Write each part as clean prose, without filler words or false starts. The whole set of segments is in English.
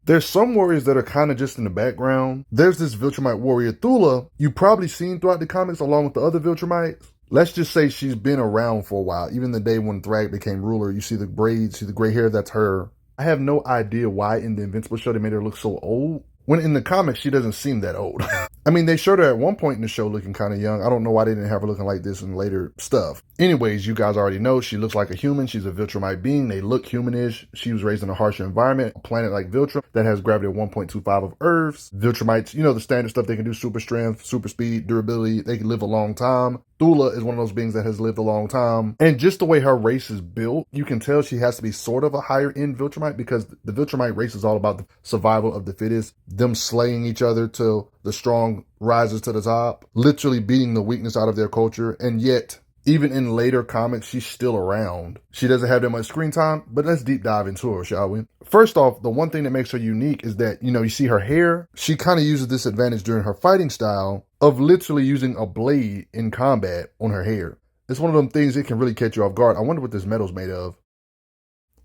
There's some warriors that are kind of just in the background. There's this Viltrumite warrior, Thula, you've probably seen throughout the comics along with the other Viltrumites. Let's just say she's been around for a while. Even the day when Thrag became ruler, you see the braids, see the gray hair, that's her. I have no idea why in the Invincible show they made her look so old, when in the comics she doesn't seem that old. I mean, they showed her at one point in the show looking kind of young. I don't know why they didn't have her looking like this in later stuff. Anyways, you guys already know she looks like a human. She's a Viltrumite being. They look humanish. She was raised in a harsher environment, a planet like Viltrum that has gravity of 1.25 of Earth's. Viltrumites, you know, the standard stuff. They can do super strength, super speed, durability. They can live a long time. Thula is one of those beings that has lived a long time. And just the way her race is built, you can tell she has to be sort of a higher end Viltrumite, because the Viltrumite race is all about the survival of the fittest, them slaying each other till the strong rises to the top, literally beating the weakness out of their culture. And yet, even in later comics, she's still around. She doesn't have that much screen time, but let's deep dive into her, shall we? First off, the one thing that makes her unique is that, you know, you see her hair. She kind of uses this advantage during her fighting style of literally using a blade in combat on her hair. It's one of them things that can really catch you off guard. I wonder what this metal's made of.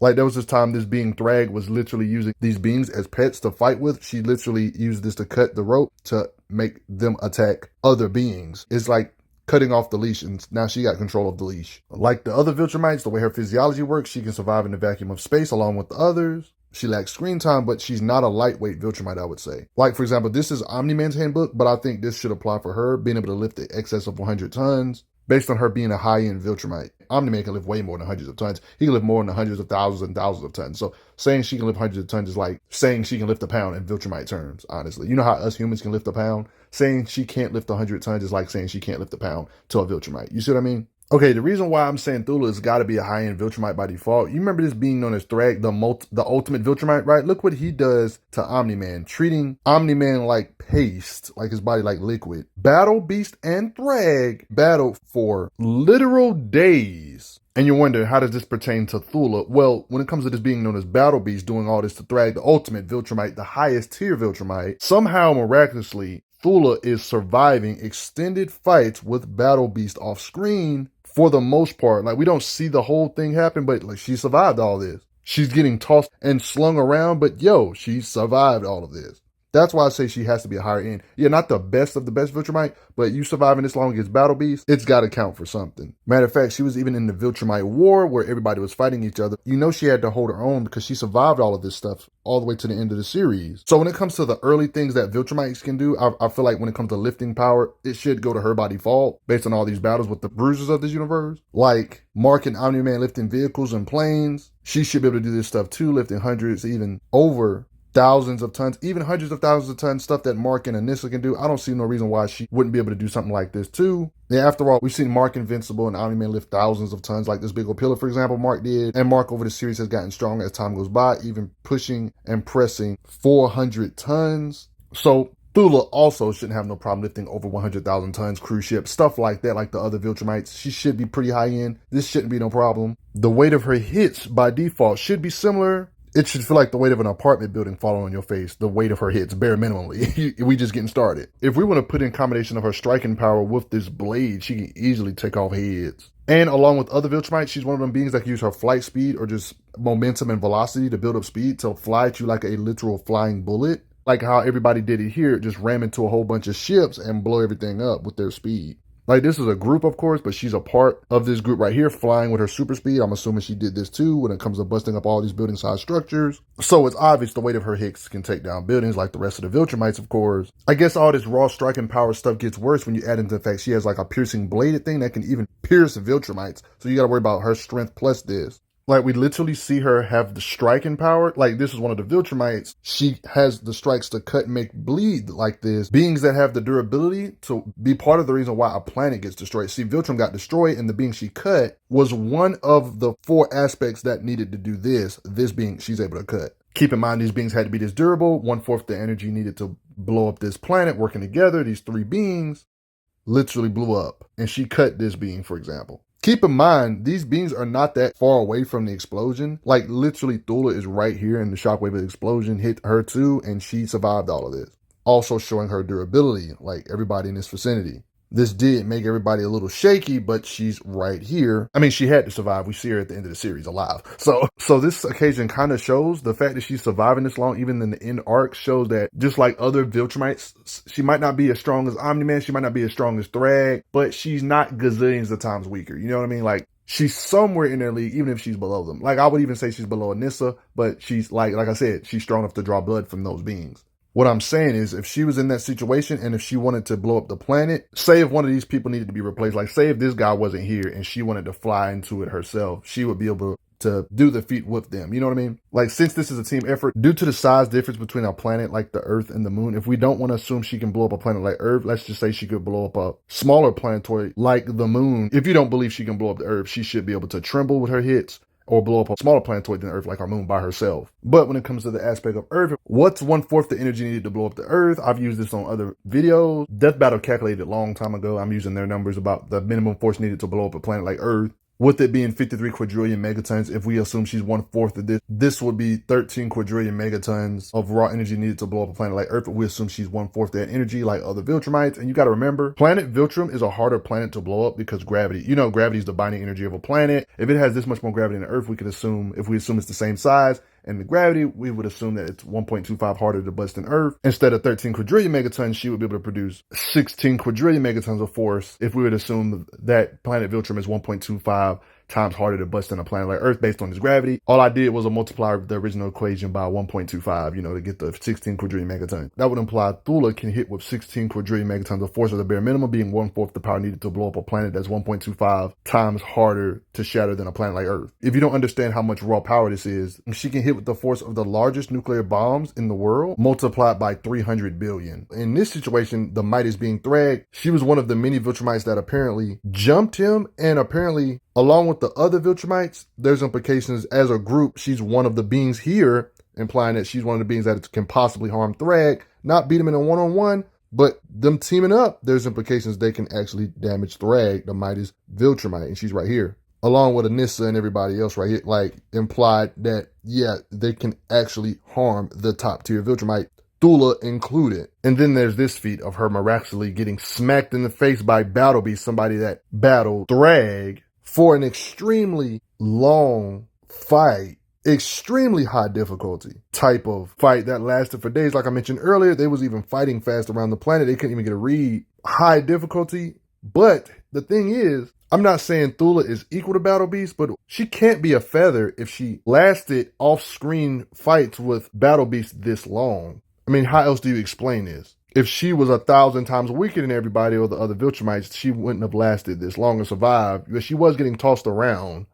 Like, there was this time this being Thrag was literally using these beings as pets to fight with. She literally used this to cut the rope to make them attack other beings. It's like cutting off the leash, and now she got control of the leash. Like the other Viltrumites, the way her physiology works, she can survive in the vacuum of space along with the others. She lacks screen time, but she's not a lightweight Viltrumite, I would say. Like, for example, this is Omni-Man's handbook, but I think this should apply for her, being able to lift the excess of 100 tons, based on her being a high-end Viltrumite. Omni-Man can lift way more than hundreds of tons. He can lift more than hundreds of thousands and thousands of tons. So saying she can lift hundreds of tons is like saying she can lift a pound in Viltrumite terms, honestly. You know how us humans can lift a pound? Saying she can't lift 100 tons is like saying she can't lift a pound to a Viltrumite. You see what I mean? Okay, the reason why I'm saying Thula has got to be a high-end Viltrumite by default, you remember this being known as Thrag, the ultimate Viltrumite, right? Look what he does to Omni-Man, treating Omni-Man like paste, like his body like liquid. Battle Beast and Thrag battled for literal days. And you're wondering, how does this pertain to Thula? Well, when it comes to this being known as Battle Beast doing all this to Thrag, the ultimate Viltrumite, the highest tier Viltrumite, somehow miraculously, Thula is surviving extended fights with Battle Beast off screen for the most part. Like, we don't see the whole thing happen, but like, she survived all this. She's getting tossed and slung around, but yo, she survived all of this. That's why I say she has to be a higher end. Yeah, not the best of the best Viltrumite, but you surviving this long against Battle Beast, it's got to count for something. Matter of fact, she was even in the Viltrumite War where everybody was fighting each other. You know she had to hold her own because she survived all of this stuff all the way to the end of the series. So when it comes to the early things that Viltrumites can do, I feel like when it comes to lifting power, it should go to her by default based on all these battles with the bruisers of this universe. Like Mark and Omni-Man lifting vehicles and planes. She should be able to do this stuff too, lifting hundreds, even over thousands of tons, even hundreds of thousands of tons, stuff that Mark and Anissa can do. I don't see no reason why she wouldn't be able to do something like this too. Yeah, after all, we've seen Mark Invincible and Omni-Man lift thousands of tons, like this big old pillar, for example, Mark did. And Mark over the series has gotten stronger as time goes by, even pushing and pressing 400 tons. So Thula also shouldn't have no problem lifting over 100,000 tons, cruise ship, stuff like that, like the other Viltrumites. She should be pretty high end. This shouldn't be no problem. The weight of her hits by default should be similar. It should feel like the weight of an apartment building falling on your face, the weight of her hits, bare minimally. We just getting started. If we want to put in combination of her striking power with this blade, she can easily take off heads. And along with other Viltrumites, she's one of them beings that can use her flight speed or just momentum and velocity to build up speed to fly at you like a literal flying bullet. Like how everybody did it here, just ram into a whole bunch of ships and blow everything up with their speed. Like, this is a group, of course, but she's a part of this group right here, flying with her super speed. I'm assuming she did this too when it comes to busting up all these building-sized structures. So it's obvious the weight of her hits can take down buildings like the rest of the Viltrumites, of course. I guess all this raw striking power stuff gets worse when you add into the fact she has like a piercing bladed thing that can even pierce Viltrumites. So you gotta worry about her strength plus this. Like, we literally see her have the striking power. Like, this is one of the Viltrumites. She has the strikes to cut and make bleed like this. Beings that have the durability to be part of the reason why a planet gets destroyed. See, Viltrum got destroyed, and the being she cut was one of the 4 aspects that needed to do this. This being she's able to cut. Keep in mind, these beings had to be this durable. 1/4 the energy needed to blow up this planet working together. These 3 beings literally blew up. And she cut this being, for example. Keep in mind, these beings are not that far away from the explosion. Like, literally, Thula is right here, and the shockwave of the explosion hit her too, and she survived all of this. Also showing her durability, like everybody in this vicinity. This did make everybody a little shaky, but she's right here. I mean, she had to survive. We see her at the end of the series alive. So this occasion kind of shows the fact that she's surviving this long, even in the end arc, shows that just like other Viltrumites, she might not be as strong as Omni-Man, she might not be as strong as Thrag, but she's not gazillions of times weaker. You know what I mean? Like, she's somewhere in their league, even if she's below them. Like, I would even say she's below Anissa, but she's like I said, she's strong enough to draw blood from those beings. What I'm saying is, if she was in that situation and if she wanted to blow up the planet, say if one of these people needed to be replaced, like say if this guy wasn't here and she wanted to fly into it herself, she would be able to do the feat with them. You know what I mean? Like, since this is a team effort, due to the size difference between a planet like the Earth and the Moon, if we don't want to assume she can blow up a planet like Earth, let's just say she could blow up a smaller planetoid like the Moon. If you don't believe she can blow up the Earth, she should be able to tremble with her hits, or blow up a smaller planetoid than Earth like our moon by herself. But when it comes to the aspect of Earth, what's 1/4 the energy needed to blow up the Earth? I've used this on other videos. Death Battle calculated a long time ago. I'm using their numbers about the minimum force needed to blow up a planet like Earth. With it being 53 quadrillion megatons, if we assume she's 1/4 of this, this would be 13 quadrillion megatons of raw energy needed to blow up a planet like Earth. If we assume she's 1/4 that energy like other Viltrumites. And you got to remember, planet Viltrum is a harder planet to blow up because gravity. You know, gravity is the binding energy of a planet. If it has this much more gravity than Earth, we could assume, if we assume it's the same size and the gravity, we would assume that it's 1.25 harder to bust than Earth. Instead of 13 quadrillion megatons, she would be able to produce 16 quadrillion megatons of force if we would assume that planet Viltrum is 1.25 times harder to bust than a planet like Earth based on its gravity. All I did was a multiply of the original equation by 1.25, you know, to get the 16 quadrillion megatons. That would imply Thula can hit with 16 quadrillion megatons of force, at the bare minimum being 1/4 the power needed to blow up a planet that's 1.25 times harder to shatter than a planet like Earth. If you don't understand how much raw power this is, she can hit with the force of the largest nuclear bombs in the world, multiplied by 300 billion. In this situation, the mightiest being Thrag, she was one of the many Viltrumites that apparently jumped him, and apparently, along with the other Viltrumites, there's implications as a group. She's one of the beings here, implying that she's one of the beings that can possibly harm Thrag, not beat him in a one-on-one, but them teaming up, there's implications they can actually damage Thrag, the mightiest Viltrumite, and she's right here. Along with Anissa and everybody else right here, like implied that, yeah, they can actually harm the top tier Viltrumite, Thula included. And then there's this feat of her miraculously getting smacked in the face by Battle Beast, somebody that battled Thrag for an extremely long fight, extremely high difficulty type of fight that lasted for days. Like I mentioned earlier, they was even fighting fast around the planet. They couldn't even get a read. High difficulty. But the thing is, I'm not saying Thula is equal to Battle Beast, but she can't be a feather if she lasted off-screen fights with Battle Beast this long. I mean, how else do you explain this? If she was 1,000 times weaker than everybody or the other Viltrumites, she wouldn't have lasted this long and survived. But she was getting tossed around,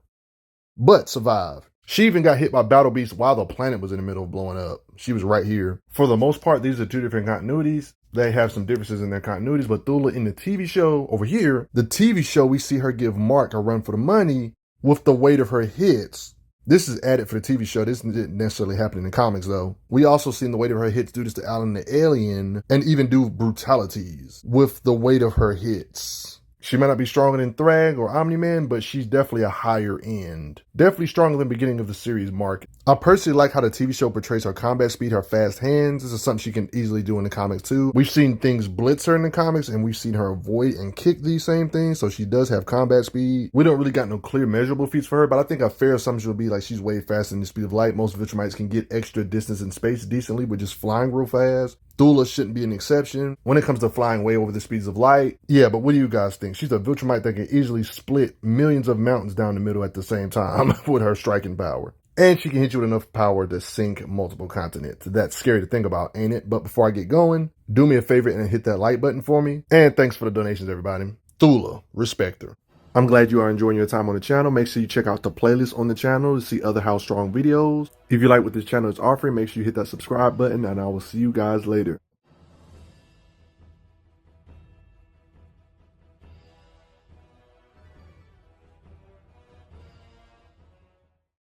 but survived. She even got hit by Battle Beast while the planet was in the middle of blowing up. She was right here. For the most part, these are two different continuities. They have some differences in their continuities, but Thula in the TV show over here, the TV show, we see her give Mark a run for the money with the weight of her hits. This is added for the TV show. This didn't necessarily happen in the comics, though. We also seen the weight of her hits do this to Alan the Alien and even do brutalities with the weight of her hits. She might not be stronger than Thrag or Omni-Man, but she's definitely a higher end. Definitely stronger than the beginning of the series Mark. I personally like how the TV show portrays her combat speed, her fast hands. This is something she can easily do in the comics too. We've seen things blitz her in the comics, and we've seen her avoid and kick these same things, so she does have combat speed. We don't really got no clear measurable feats for her, but I think a fair assumption would be like she's way faster than the speed of light. Most Viltrumites can get extra distance in space decently with just flying real fast. Thula shouldn't be an exception when it comes to flying way over the speeds of light. Yeah, but what do you guys think? She's a Viltrumite that can easily split millions of mountains down the middle at the same time with her striking power. And she can hit you with enough power to sink multiple continents. That's scary to think about, ain't it? But before I get going, do me a favor and hit that like button for me. And thanks for the donations, everybody. Thula, respect her. I'm glad you are enjoying your time on the channel. Make sure you check out the playlist on the channel to see other How Strong videos. If you like what this channel is offering, make sure you hit that subscribe button, and I will see you guys later.